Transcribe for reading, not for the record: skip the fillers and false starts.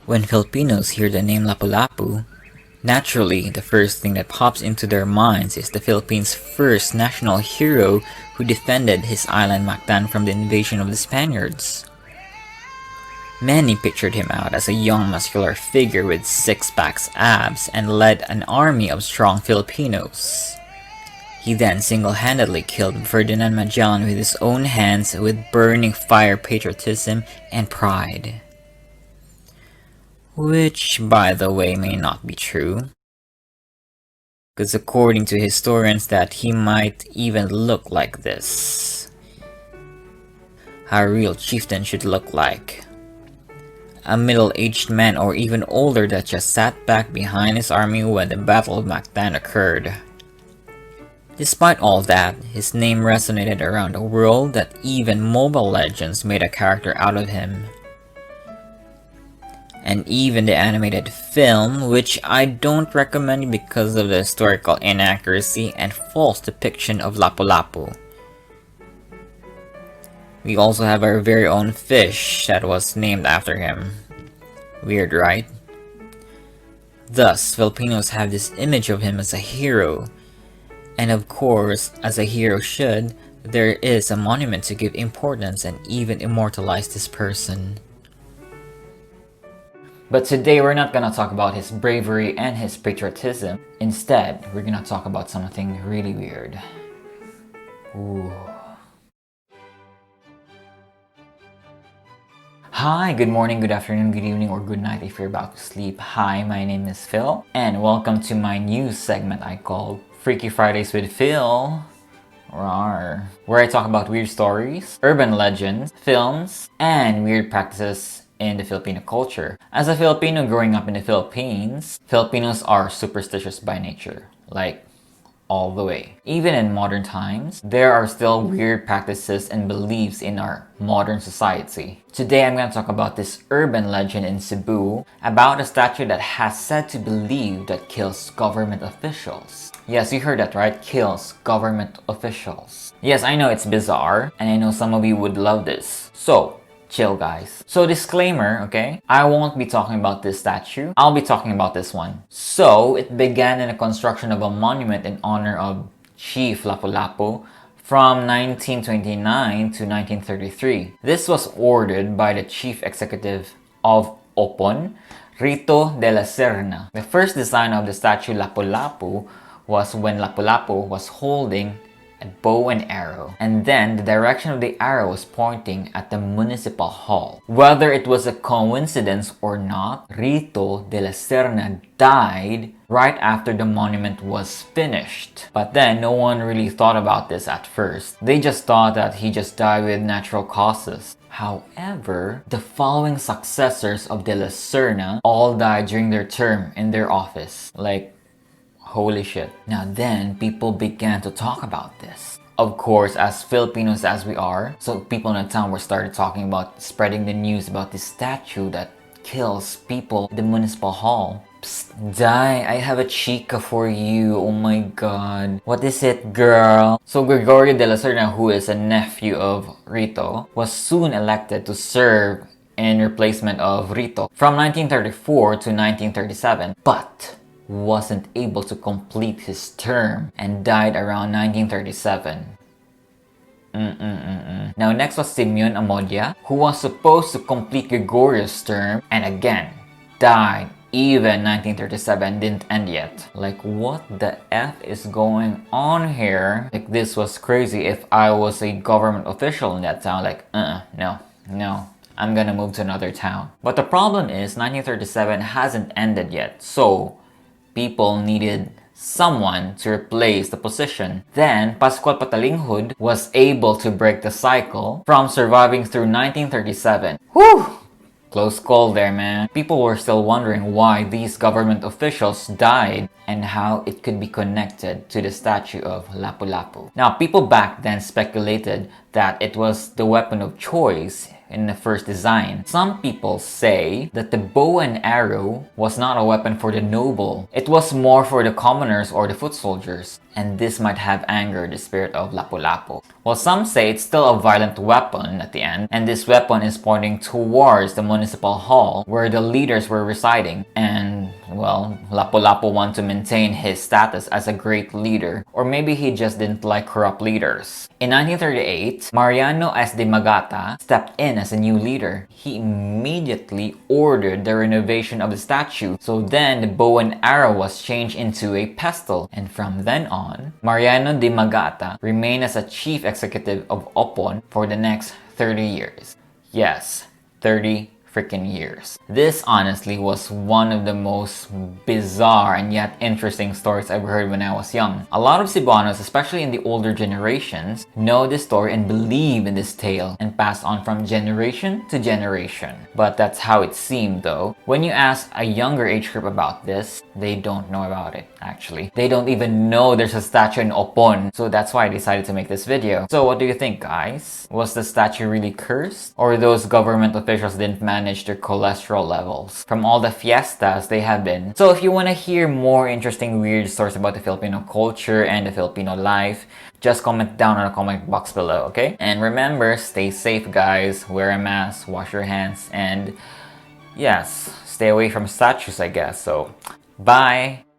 When Filipinos hear the name Lapu-Lapu, naturally the first thing that pops into their minds is the Philippines' first national hero who defended his island Mactan from the invasion of the Spaniards. Many pictured him out as a young muscular figure with six-packs abs and led an army of strong Filipinos. He then single-handedly killed Ferdinand Magellan with his own hands with burning fire patriotism and pride. Which, by the way, may not be true. Because according to historians that he might even look like this. How a real chieftain should look like. A middle-aged man or even older that just sat back behind his army when the Battle of Mactan occurred. Despite all that, his name resonated around the world that even Mobile Legends made a character out of him. And even the animated film, which I don't recommend because of the historical inaccuracy and false depiction of Lapu-Lapu. We also have our very own fish that was named after him. Weird, right? Thus, Filipinos have this image of him as a hero. And of course, as a hero should, there is a monument to give importance and even immortalize this person. But today we're not gonna talk about his bravery and his patriotism. Instead, we're gonna talk about something really weird. Ooh. Hi, good morning, good afternoon, good evening, or good night if you're about to sleep. Hi, my name is Phil, and welcome to my news segment I call Freaky Fridays with Phil. Rawr. Where I talk about weird stories, urban legends, films, and weird practices in the Filipino culture. As a Filipino growing up in the Philippines, Filipinos are superstitious by nature. Like, all the way. Even in modern times, there are still weird practices and beliefs in our modern society. Today I'm going to talk about this urban legend in Cebu about a statue that has said to believe that kills government officials. Yes, you heard that right, kills government officials. Yes, I know it's bizarre, and I know some of you would love this. So, chill guys. So disclaimer, okay? I won't be talking about this statue. I'll be talking about this one. So it began in the construction of a monument in honor of Chief Lapu-Lapu from 1929 to 1933. This was ordered by the chief executive of Opon, Rito de la Serna. The first design of the statue Lapu-Lapu was when Lapu-Lapu was holding a bow and arrow, and then the direction of the arrow was pointing at the municipal hall. Whether it was a coincidence or not, Rito de la Serna died right after the monument was finished. But then no one really thought about this at first. They just thought that he just died with natural causes. However, the following successors of de la Serna all died during their term in their office. Like, holy shit. Now then, people began to talk about this. Of course, as Filipinos as we are, so people in the town were started talking about spreading the news about this statue that kills people in the municipal hall. Psst, Dai, I have a chica for you. Oh my god. What is it, girl? So Gregorio de la Serna, who is a nephew of Rito, was soon elected to serve in replacement of Rito from 1934 to 1937. But wasn't able to complete his term and died around 1937. Now next was Simeon Amodia, who was supposed to complete Gregorio's term and again died even 1937, didn't end yet. Like, what the F is going on here? Like, this was crazy. If I was a government official in that town, like, no, I'm gonna move to another town. But the problem is 1937 hasn't ended yet, so people needed someone to replace the position. Then, Pascual Patalinghud was able to break the cycle from surviving through 1937. Whew! Close call there, man. People were still wondering why these government officials died and how it could be connected to the statue of Lapu-Lapu. Now, people back then speculated that it was the weapon of choice in the first design. Some people say that the bow and arrow was not a weapon for the noble. It was more for the commoners or the foot soldiers, and this might have angered the spirit of Lapu-Lapu. While some say it's still a violent weapon at the end, and this weapon is pointing towards the municipal hall where the leaders were residing, and well, Lapu-Lapu wanted to maintain his status as a great leader, or maybe he just didn't like corrupt leaders. In 1938, Mariano S. Dimagata stepped in as a new leader. He immediately ordered the renovation of the statue, so then the bow and arrow was changed into a pestle, and from then on, Mariano Dimagata remained as a chief executive of Opon for the next 30 years. Yes, 30 freaking years. This honestly was one of the most bizarre and yet interesting stories I've heard when I was young. A lot of Cebuanos, especially in the older generations, know this story and believe in this tale and pass on from generation to generation. But that's how it seemed though. When you ask a younger age group about this, they don't know about it actually. They don't even know there's a statue in Opon. So that's why I decided to make this video. So what do you think, guys? Was the statue really cursed? Or those government officials didn't manage their cholesterol levels from all the fiestas they have been? So if you want to hear more interesting weird stories about the Filipino culture and the Filipino life, just comment down in the comment box below, okay? And remember, stay safe guys, wear a mask, wash your hands, and yes, stay away from statues I guess. So bye!